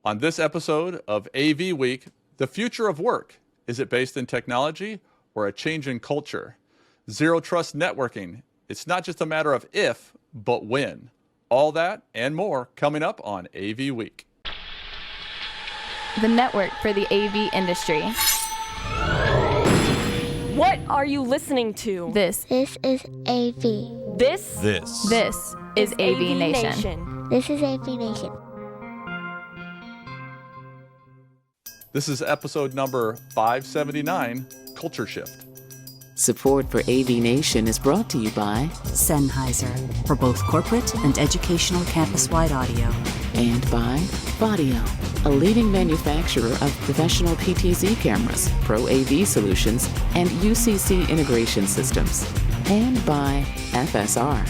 On this episode of AV Week, the future of work. Is it based in technology or a change in culture? Zero trust networking. It's not just a matter of if, but when. All that and more coming up on AV Week. The network for the AV industry. What are you listening to? This is AV. This is AVNation. This is AVNation. This is episode number 579, Culture Shift. Support for AVNation is brought to you by Sennheiser, for both corporate and educational campus-wide audio. And by Audio, a leading manufacturer of professional PTZ cameras, Pro AV solutions, and UCC integration systems. And by FSR.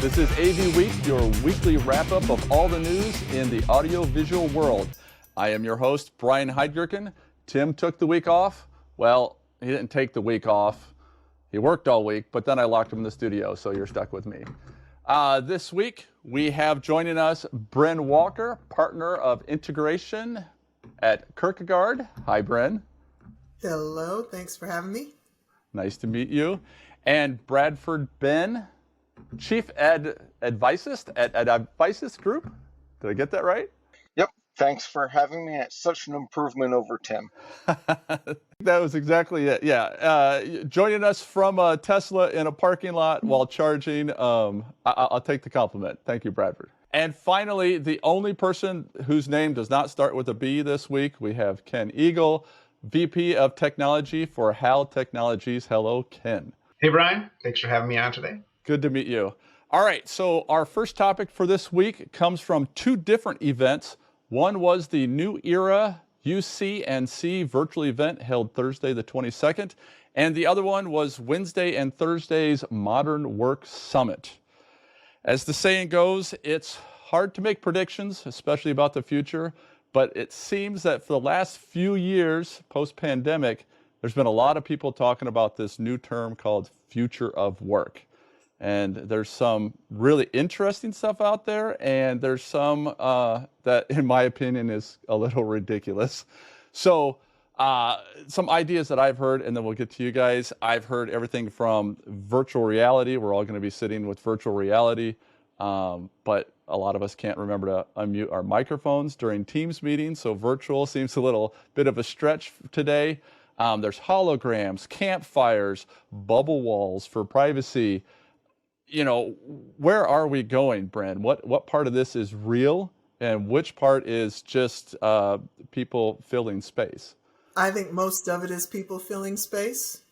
This is AV Week, your weekly wrap-up of all the news in the audio-visual world. I am your host, Brian Heidgerken. Tim took the week off. Well, he didn't take the week off. He worked all week, but then I locked him in the studio, so you're stuck with me. This week, we have joining us Bren Walker, partner of integration at Kirkegaard. Hi, Bren. Hello, thanks for having me. Nice to meet you. And Bradford Benn, Chief Advisist at AVWeek Group. Did I get that right? Yep. Thanks for having me. It's such an improvement over Tim. That was exactly it. Yeah. Joining us from a Tesla in a parking lot while charging. I'll take the compliment. Thank you, Bradford. And finally, the only person whose name does not start with a B this week, we have Ken Eagle, VP of Technology for HAL Technologies. Hello, Ken. Hey, Brian. Thanks for having me on today. Good to meet you. All right. So our first topic for this week comes from two different events. One was the New Era UC&C virtual event held Thursday the 22nd, and the other one was Wednesday and Thursday's Modern Work Summit. As the saying goes, it's hard to make predictions, especially about the future, but it seems that for the last few years, post-pandemic, there's been a lot of people talking about this new term called future of work. And there's some really interesting stuff out there, and there's some that, in my opinion, is a little ridiculous. So some ideas that I've heard, and then we'll get to you guys. I've heard everything from virtual reality. We're all going to be sitting with virtual reality, but a lot of us can't remember to unmute our microphones during Teams meetings, so virtual seems a little bit of a stretch today. There's holograms, campfires, bubble walls for privacy. You know, where are we going, Bren? What part of this is real and which part is just people filling space? I think most of it is people filling space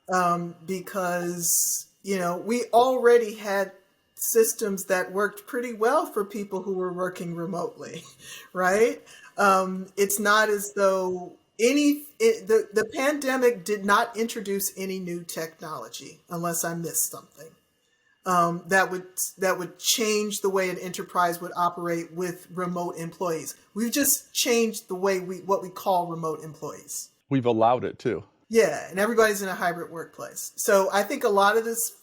because, you know, we already had systems that worked pretty well for people who were working remotely, right? It's not as though the pandemic did not introduce any new technology, unless I missed something. That would change the way an enterprise would operate with remote employees. We've just changed the way what we call remote employees. We've allowed it too. Yeah, and everybody's in a hybrid workplace. So I think a lot of this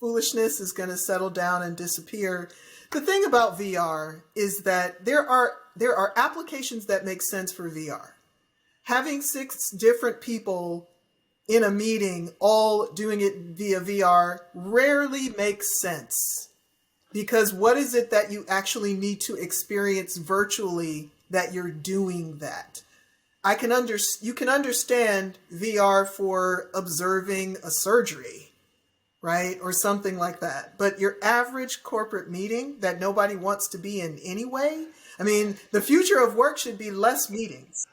foolishness is going to settle down and disappear. The thing about VR is that there are applications that make sense for VR. Having 6 different people in a meeting, all doing it via VR, rarely makes sense. Because what is it that you actually need to experience virtually that you're doing that? You can understand VR for observing a surgery, right? Or something like that. But your average corporate meeting that nobody wants to be in anyway, I mean, the future of work should be less meetings.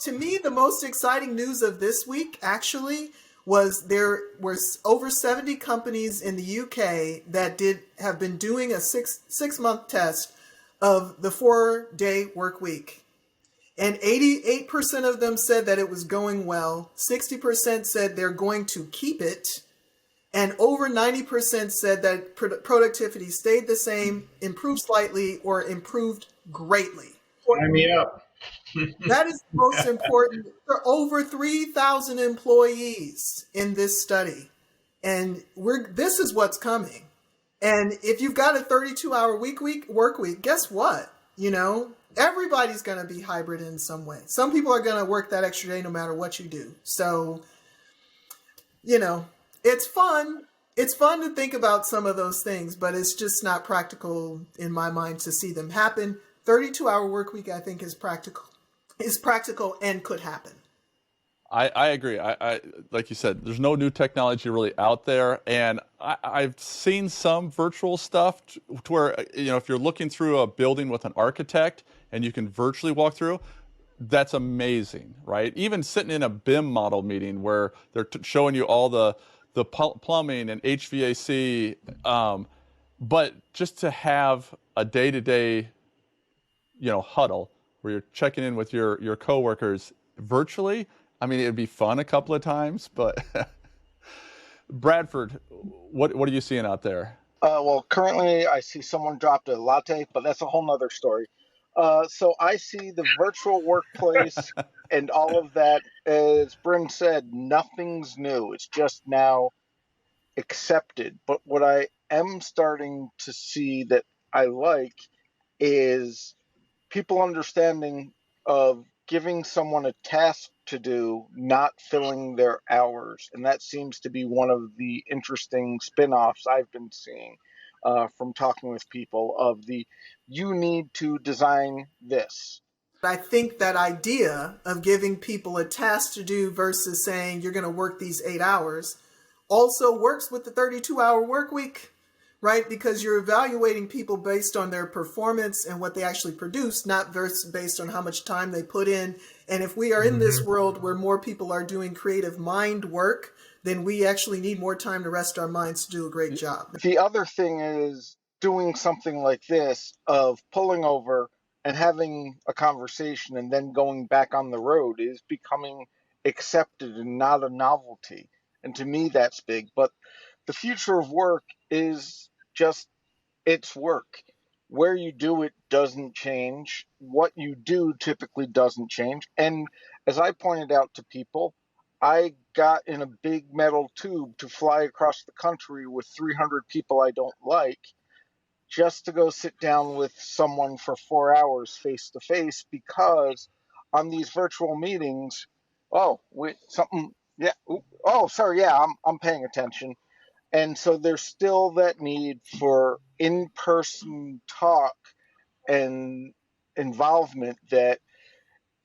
To me, the most exciting news of this week actually was there were over 70 companies in the UK that have been doing a six-month test of the 4-day work week. And 88% of them said that it was going well. 60% said they're going to keep it. And over 90% said that productivity stayed the same, improved slightly, or improved greatly. Sign me up. That is the most important. There are over 3,000 employees in this study. And this is what's coming. And if you've got a 32-hour work week, guess what? You know, everybody's going to be hybrid in some way. Some people are going to work that extra day no matter what you do. So, it's fun. It's fun to think about some of those things, but it's just not practical in my mind to see them happen. 32-hour work week, I think, is practical and could happen. I agree. I like you said, there's no new technology really out there, and I've seen some virtual stuff to where if you're looking through a building with an architect and you can virtually walk through, that's amazing, right? Even sitting in a BIM model meeting where they're showing you all the plumbing and HVAC, but just to have a day-to-day, huddle where you're checking in with your coworkers virtually. I mean, it'd be fun a couple of times, but Bradford, what are you seeing out there? Well, currently I see someone dropped a latte, but that's a whole nother story. So I see the virtual workplace and all of that. As Bren said, nothing's new. It's just now accepted. But what I am starting to see that I like is people understanding of giving someone a task to do, not filling their hours. And that seems to be one of the interesting spin-offs I've been seeing from talking with people of you need to design this. I think that idea of giving people a task to do versus saying you're going to work these 8 hours also works with the 32-hour work week, right? Because you're evaluating people based on their performance and what they actually produce, not based on how much time they put in. And if we are in this world where more people are doing creative mind work, then we actually need more time to rest our minds to do a great job. The other thing is doing something like this of pulling over and having a conversation and then going back on the road is becoming accepted and not a novelty. And to me, that's big. But the future of work is just, it's work. Where you do it doesn't change. What you do typically doesn't change. And as I pointed out to people, I got in a big metal tube to fly across the country with 300 people I don't like, just to go sit down with someone for 4 hours face to face, because on these virtual meetings, I'm paying attention. And so there's still that need for in-person talk and involvement, that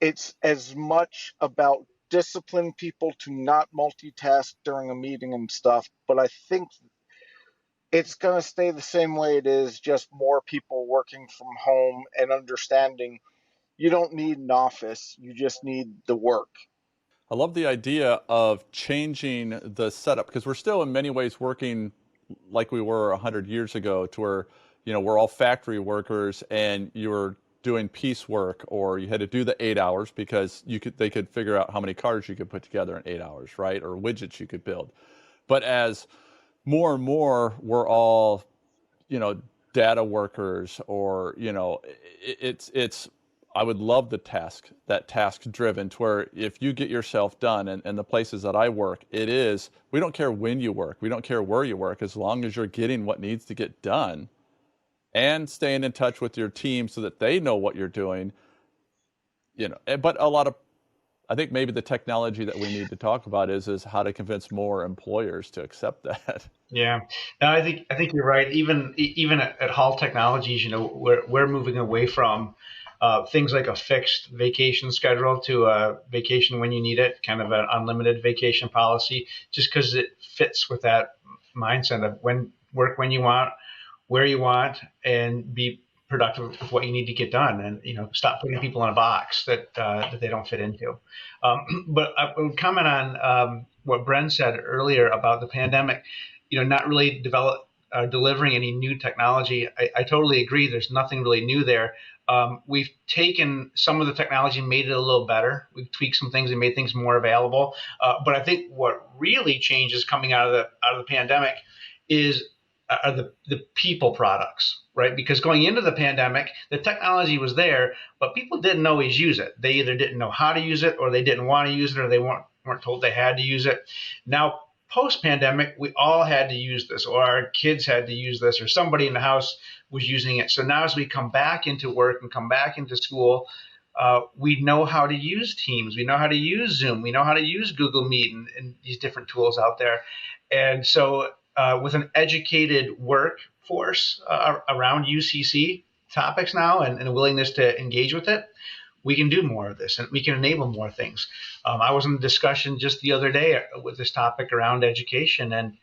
it's as much about discipline people to not multitask during a meeting and stuff. But I think it's going to stay the same way it is, just more people working from home and understanding you don't need an office, you just need the work. I love the idea of changing the setup, because we're still in many ways working like we were 100 years ago, to where, we're all factory workers and you're doing piecework, or you had to do the 8 hours because they could figure out how many cars you could put together in 8 hours, right? Or widgets you could build. But as more and more, we're all, data workers, or, it's I would love that task driven, to where if you get yourself done, and the places that I work, we don't care when you work, we don't care where you work, as long as you're getting what needs to get done and staying in touch with your team so that they know what you're doing. But I think maybe the technology that we need to talk about is how to convince more employers to accept that. Yeah, no, I think you're right. Even at Hall Technologies, we're moving away from things like a fixed vacation schedule to a vacation when you need it, kind of an unlimited vacation policy, just because it fits with that mindset of work when you want, where you want, and be productive with what you need to get done, and stop putting people in a box that they don't fit into. But I would comment on what Bren said earlier about the pandemic, not really delivering any new technology. I totally agree. There's nothing really new there. We've taken some of the technology and made it a little better. We've tweaked some things and made things more available. But I think what really changes coming out of the pandemic are the people products, right? Because going into the pandemic, the technology was there, but people didn't always use it. They either didn't know how to use it, or they didn't want to use it, or they weren't told they had to use it. Now, post-pandemic, we all had to use this, or our kids had to use this, or somebody in the house was using it. So now as we come back into work and come back into school, we know how to use Teams. We know how to use Zoom. We know how to use Google Meet and these different tools out there. And so with an educated workforce around UCC topics now and a willingness to engage with it, we can do more of this and we can enable more things. I was in a discussion just the other day with this topic around education, and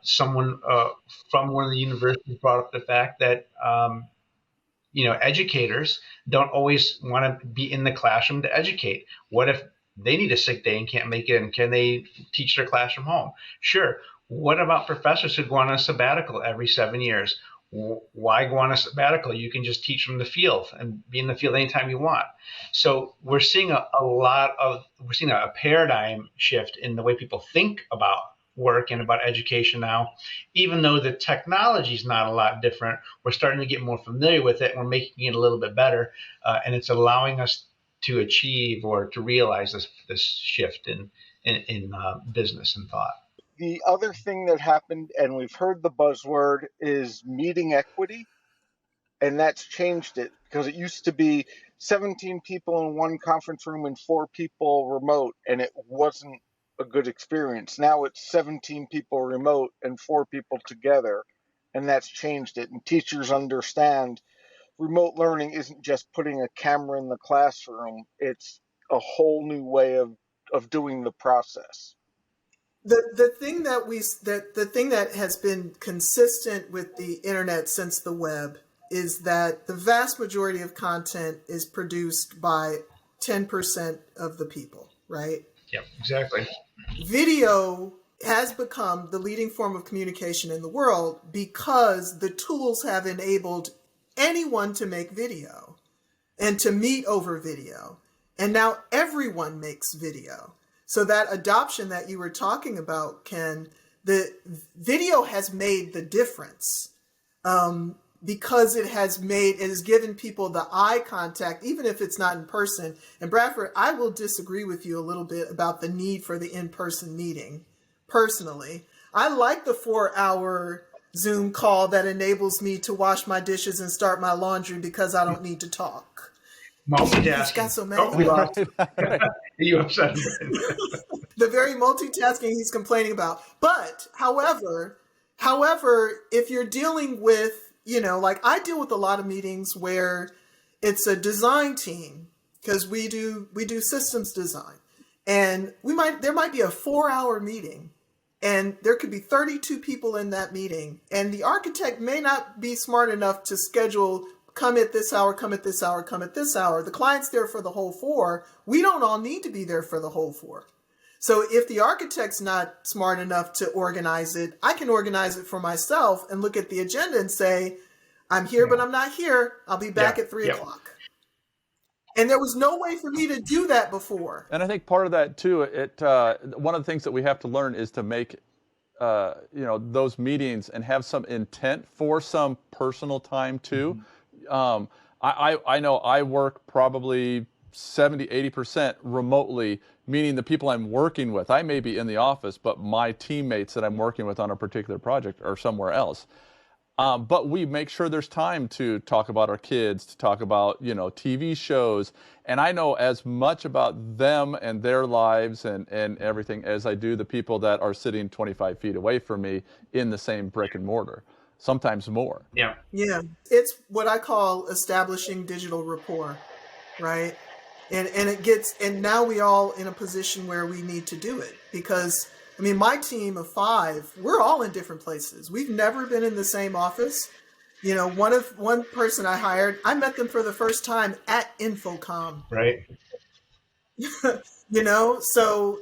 someone from one of the universities brought up the fact that educators don't always want to be in the classroom to educate. What if they need a sick day and can't make it in? Can they teach their class from home? Sure. What about professors who go on a sabbatical every 7 years? Why go on a sabbatical? You can just teach from the field and be in the field anytime you want. So we're seeing a paradigm shift in the way people think about work and about education now. Even though the technology is not a lot different, we're starting to get more familiar with it and we're making it a little bit better. And it's allowing us to achieve or to realize this shift in business and thought. The other thing that happened, and we've heard the buzzword, is meeting equity. And that's changed it, because it used to be 17 people in one conference room and 4 people remote, and it wasn't a good experience. Now it's 17 people remote and 4 people together, and that's changed it. And teachers understand remote learning isn't just putting a camera in the classroom. It's a whole new way of doing the process. The thing that has been consistent with the internet since the web is that the vast majority of content is produced by 10% of the people, right? Yep, exactly. Video has become the leading form of communication in the world because the tools have enabled anyone to make video and to meet over video. And now everyone makes video. So that adoption that you were talking about, Ken, the video has made the difference because it has given people the eye contact, even if it's not in person. And Bradford, I will disagree with you a little bit about the need for the in-person meeting. Personally, I like the 4-hour Zoom call that enables me to wash my dishes and start my laundry because I don't need to talk. Multitasking. He's got so many. You upset me. The very multitasking he's complaining about. But however, if you're dealing with, like I deal with a lot of meetings where it's a design team, because we do systems design, and there might be a 4-hour meeting, and there could be 32 people in that meeting, and the architect may not be smart enough to schedule come at this hour, come at this hour, come at this hour. The client's there for the whole 4. We don't all need to be there for the whole 4. So if the architect's not smart enough to organize it, I can organize it for myself and look at the agenda and say, I'm here, but I'm not here. I'll be back at 3 o'clock. And there was no way for me to do that before. And I think part of that too, one of the things that we have to learn is to make those meetings and have some intent for some personal time too. Mm-hmm. I know I work probably 70-80% remotely, meaning the people I'm working with, I may be in the office, but my teammates that I'm working with on a particular project are somewhere else. But we make sure there's time to talk about our kids, to talk about, TV shows. And I know as much about them and their lives and everything as I do the people that are sitting 25 feet away from me in the same brick and mortar. Sometimes more. Yeah. It's what I call establishing digital rapport, right? And now we all in a position where we need to do it because, my team of 5, we're all in different places. We've never been in the same office. One person I hired, I met them for the first time at Infocom. Right. So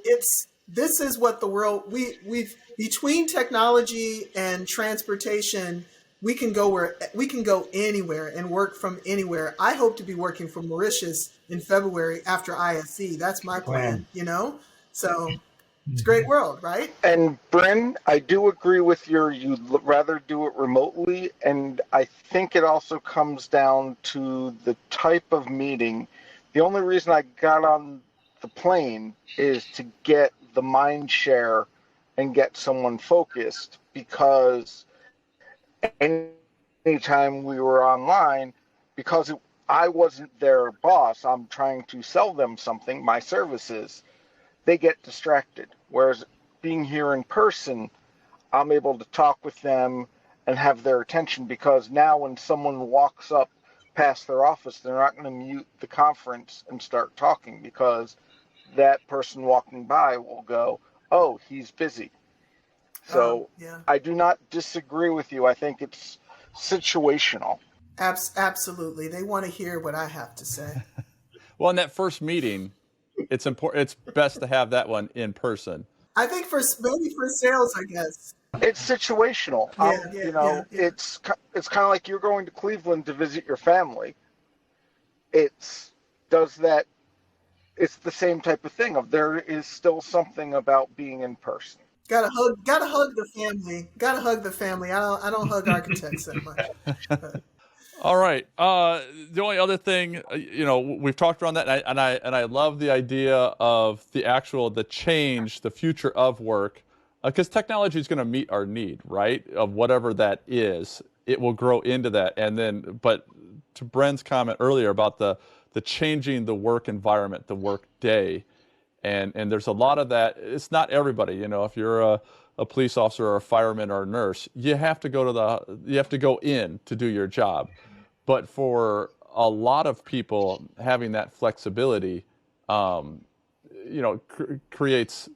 this is what the world, we've between technology and transportation, we can go anywhere and work from anywhere. I hope to be working from Mauritius in February after ISE. That's my plan, So it's a great world, right? And Bren, I do agree with you'd rather do it remotely. And I think it also comes down to the type of meeting. The only reason I got on the plane is to get the mind share and get someone focused, because any anytime we were online, because I wasn't their boss, I'm trying to sell them something, my services, they get distracted. Whereas being here in person, I'm able to talk with them and have their attention, because now when someone walks up past their office, they're not going to mute the conference and start talking, because that person walking by will go, oh, he's busy. So yeah. I do not disagree with you. I think it's situational. Absolutely. They want to hear what I have to say. Well, in that first meeting, it's important. It's best to have that one in person. I think maybe for sales, I guess. It's situational. It's kind of like you're going to Cleveland to visit your family. It's the same type of thing. There is still something about being in person. Gotta hug the family. Gotta hug the family. I don't hug architects that much. All right. The only other thing, we've talked around that, and I love the idea of the change, the future of work, because technology is going to meet our need, right? Of whatever that is, it will grow into that, but to Bren's comment earlier about the changing the work environment, the work day, and there's a lot of that. It's not everybody, if you're a police officer or a fireman or a nurse, you have to go in to do your job. But for a lot of people, having that flexibility, creates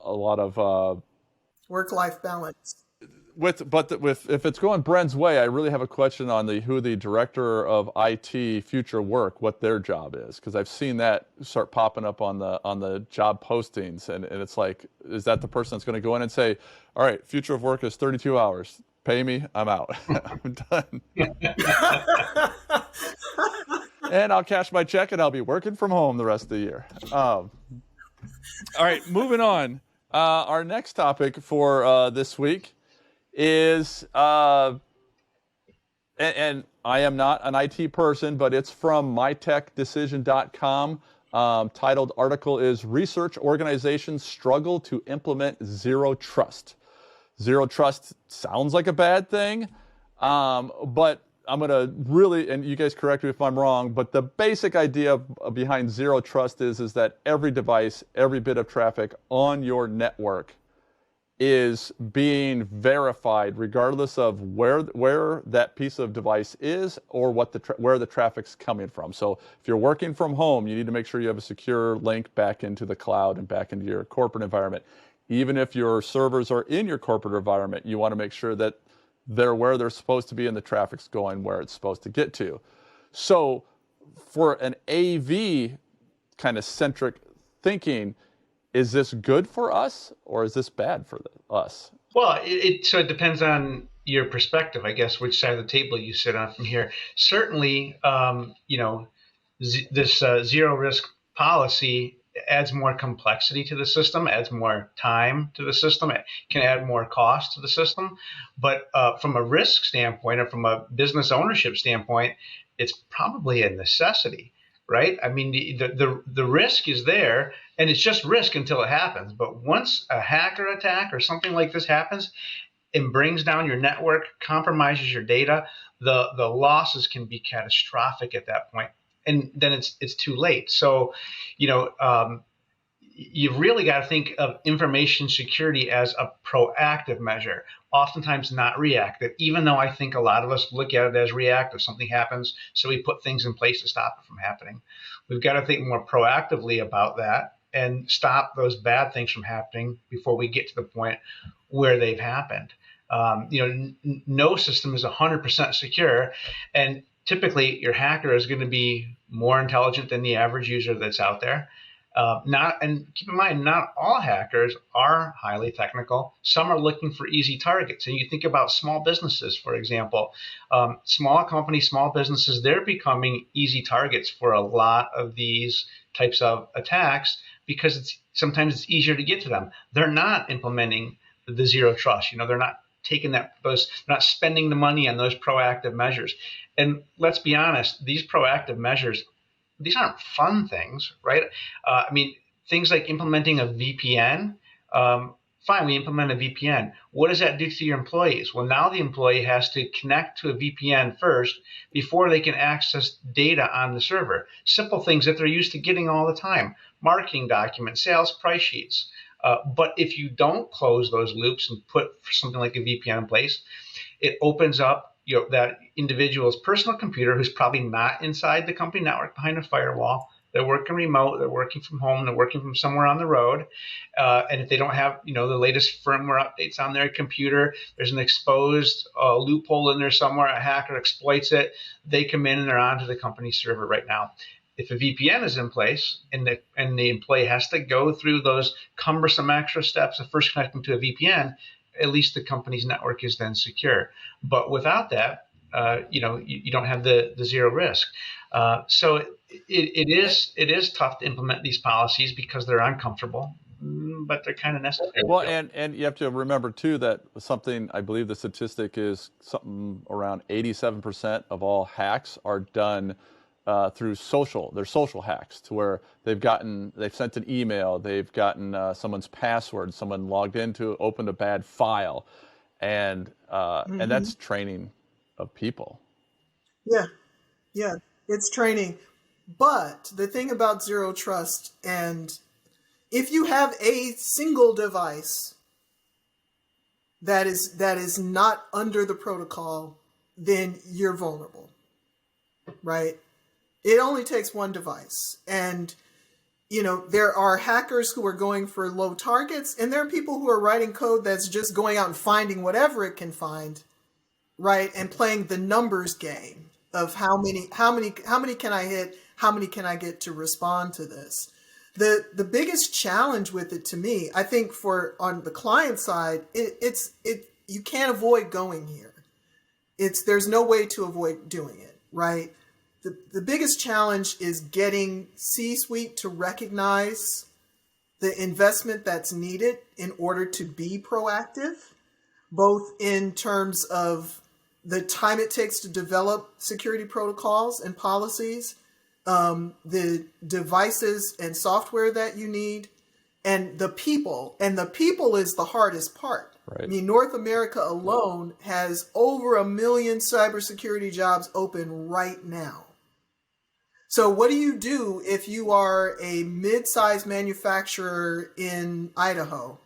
a lot of work-life balance. If it's going Bren's way, I really have a question on who the director of IT future work, what their job is, because I've seen that start popping up on the job postings, and it's like, is that the person that's going to go in and say, all right, future of work is 32 hours, pay me, I'm out, I'm done, and I'll cash my check and I'll be working from home the rest of the year. All right, moving on. Our next topic for this week is, and I am not an IT person, but it's from mytechdecision.com. Titled article is Research Organizations Struggle to Implement Zero Trust. Zero Trust sounds like a bad thing, but I'm going to really, and you guys correct me if I'm wrong, but the basic idea behind zero trust is that every device, every bit of traffic on your network is being verified regardless of where that piece of device is or where the traffic's coming from. So if you're working from home, you need to make sure you have a secure link back into the cloud and back into your corporate environment. Even if your servers are in your corporate environment, you want to make sure that they're where they're supposed to be and the traffic's going where it's supposed to get to. So for an AV kind of centric thinking, is this good for us or is this bad for us? Well, it depends on your perspective, I guess, which side of the table you sit on from here. Certainly, this zero risk policy adds more complexity to the system, adds more time to the system, it can add more cost to the system. But from a risk standpoint or from a business ownership standpoint, it's probably a necessity, right? I mean, the risk is there, and it's just risk until it happens. But once a hacker attack or something like this happens and brings down your network, compromises your data, the losses can be catastrophic at that point. And then it's too late. So, you've really got to think of information security as a proactive measure, oftentimes not reactive, even though I think a lot of us look at it as reactive. Something happens, so we put things in place to stop it from happening. We've got to think more proactively about that and stop those bad things from happening before we get to the point where they've happened. No system is 100% secure, and typically your hacker is going to be more intelligent than the average user that's out there. And keep in mind, not all hackers are highly technical. Some are looking for easy targets. And you think about small businesses, for example, small companies, small businesses, they're becoming easy targets for a lot of these types of attacks because sometimes it's easier to get to them. They're not implementing the zero trust. They're not taking not spending the money on those proactive measures. And let's be honest, these proactive measures, these aren't fun things, right? Things like implementing a VPN, Fine, we implement a VPN. What does that do to your employees? Well, now the employee has to connect to a VPN first before they can access data on the server. Simple things that they're used to getting all the time: marketing documents, sales price sheets. But if you don't close those loops and put something like a VPN in place, it opens up that individual's personal computer, who's probably not inside the company network behind a firewall. They're working remote, they're working from home, they're working from somewhere on the road. And if they don't have, the latest firmware updates on their computer, there's an exposed loophole in there somewhere, a hacker exploits it, they come in and they're onto the company server right now. If a VPN is in place and the employee has to go through those cumbersome extra steps of first connecting to a VPN, at least the company's network is then secure. But without that, you don't have the zero risk. So it is tough to implement these policies because they're uncomfortable, but they're kind of necessary. Well, and you have to remember too that I believe the statistic is something around 87% of all hacks are done through their social hacks, to where they've sent an email, they've gotten someone's password, someone logged opened a bad file, and that's training of people. Yeah, it's training. But the thing about zero trust, and if you have a single device that is not under the protocol, then you're vulnerable, right? It only takes one device. And, there are hackers who are going for low targets, and there are people who are writing code that's just going out and finding whatever it can find, right? And playing the numbers game of how many can I hit? How many can I get to respond to this? The biggest challenge with it, to me, I think, on the client side, you can't avoid going here. There's no way to avoid doing it, right? The biggest challenge is getting C-suite to recognize the investment that's needed in order to be proactive, both in terms of the time it takes to develop security protocols and policies, the devices and software that you need, and the people. And the people is the hardest part. Right. I mean, North America alone has over 1 million cybersecurity jobs open right now. So what do you do if you are a mid-sized manufacturer in Idaho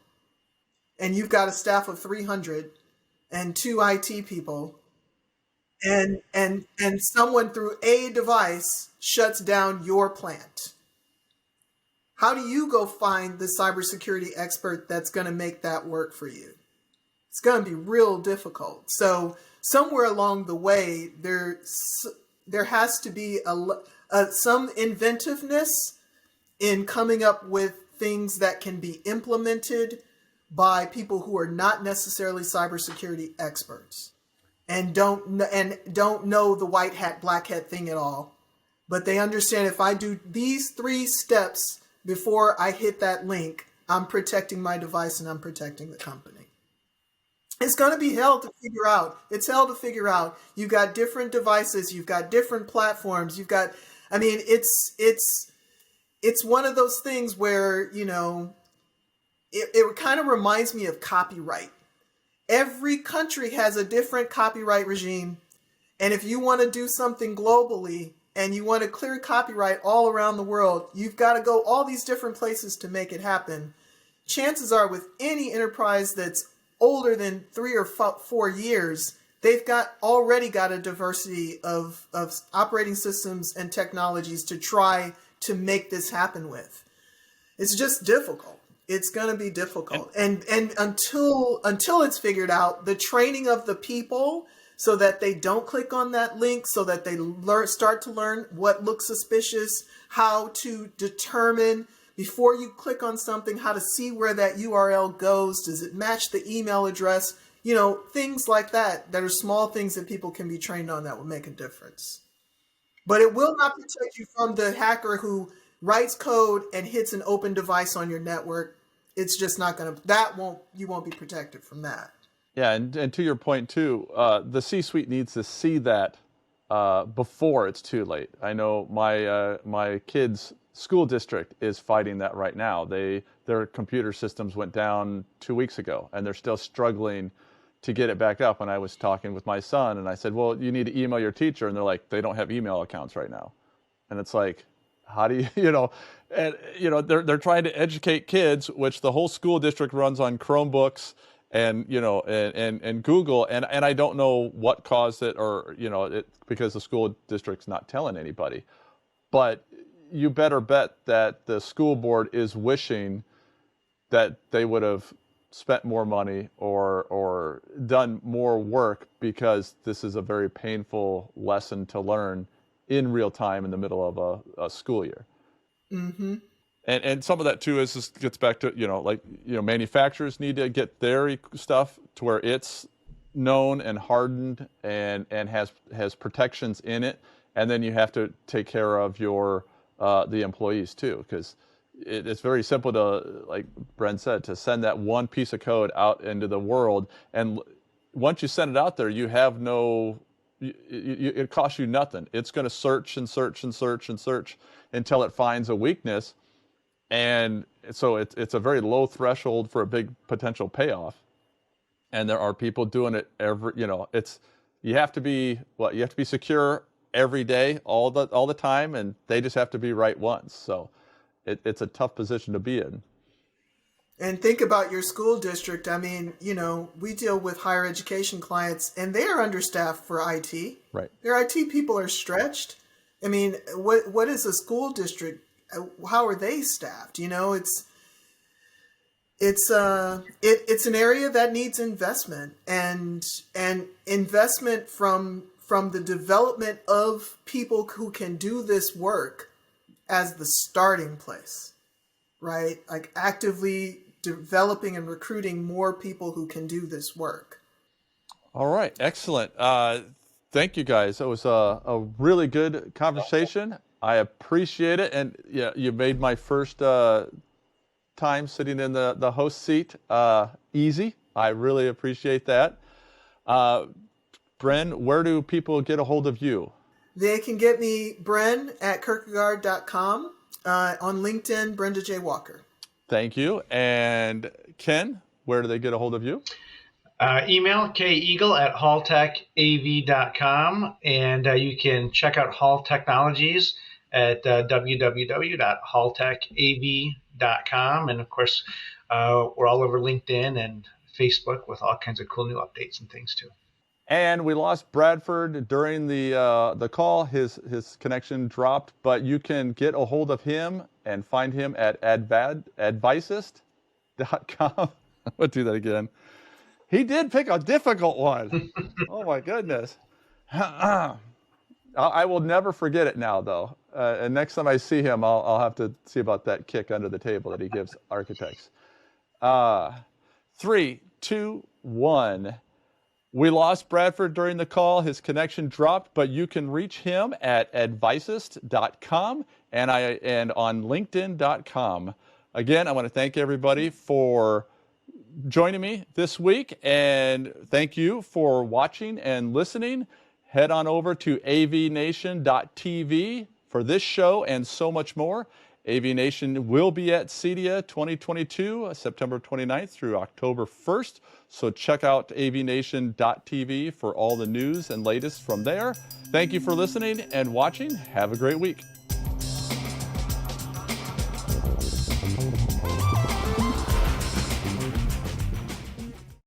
and you've got a staff of 300 and 2 IT people, and someone through a device shuts down your plant? How do you go find the cybersecurity expert that's going to make that work for you? It's going to be real difficult. So somewhere along the way, there has to be some inventiveness in coming up with things that can be implemented by people who are not necessarily cybersecurity experts and don't know the white hat, black hat thing at all. But they understand, if I do these 3 steps before I hit that link, I'm protecting my device and I'm protecting the company. It's going to be hell to figure out. It's hell to figure out. You've got different devices. You've got different platforms. It's one of those things where, it kind of reminds me of copyright. Every country has a different copyright regime. And if you want to do something globally and you want to clear copyright all around the world, you've got to go all these different places to make it happen. Chances are, with any enterprise that's older than 3 or 4 years, they've already got a diversity of operating systems and technologies to try to make this happen with. It's just difficult. It's going to be difficult. And until it's figured out, the training of the people so that they don't click on that link, so that they start to learn what looks suspicious, how to determine before you click on something, how to see where that URL goes. Does it match the email address? Things like that are small things that people can be trained on that will make a difference. But it will not protect you from the hacker who writes code and hits an open device on your network. It's just not going to, you won't be protected from that. Yeah, and to your point too, the C-suite needs to see that before it's too late. I know my kids' school district is fighting that right now. Their computer systems went down 2 weeks ago, and they're still struggling to get it back up. And I was talking with my son, and I said, well, you need to email your teacher. And they're like, they don't have email accounts right now. And it's like, how do you, they're trying to educate kids, which the whole school district runs on Chromebooks and, and Google. And I don't know what caused it, or, because the school district's not telling anybody. But you better bet that the school board is wishing that they would have spent more money or done more work, because this is a very painful lesson to learn in real time in the middle of a school year. Mm-hmm. And some of that too is just gets back to, manufacturers need to get their stuff to where it's known and hardened and has protections in it. And then you have to take care of your the employees too, because it's very simple to, like Bren said, to send that one piece of code out into the world. And once you send it out there, you have it costs you nothing. It's going to search and search and search and search until it finds a weakness. And so it's a very low threshold for a big potential payoff. And there are people doing it you have to be secure every day, all the time, and they just have to be right once. So it's a tough position to be in. And think about your school district. I mean, we deal with higher education clients, and they are understaffed for IT. Right. Their IT people are stretched. I mean, what is a school district? How are they staffed? It's an area that needs investment and investment from the development of people who can do this work as the starting place, right? Like actively developing and recruiting more people who can do this work. All right, excellent. Thank you guys. It was a really good conversation. I appreciate it. And yeah, you made my first time sitting in the host seat easy. I really appreciate that. Bren, where do people get a hold of you? They can get me, Bren, at Kirkegaard.com. On LinkedIn, Brenda J. Walker. Thank you. And Ken, where do they get a hold of you? Email keagle@halltechav.com. And you can check out Hall Technologies at www.halltechav.com. And of course, we're all over LinkedIn and Facebook with all kinds of cool new updates and things too. And we lost Bradford during the call. His connection dropped, but you can get a hold of him and find him at AVWeek.com. I'm going to do that again. He did pick a difficult one. Oh, my goodness. I will never forget it now, though. And next time I see him, I'll have to see about that kick under the table that he gives architects. 3, 2, 1. We lost Bradford during the call. His connection dropped, but you can reach him at advisist.com and on linkedin.com. Again, I want to thank everybody for joining me this week, and thank you for watching and listening. Head on over to AVNation.tv for this show and so much more. AVNation will be at CEDIA 2022, September 29th through October 1st. So check out avnation.tv for all the news and latest from there. Thank you for listening and watching. Have a great week.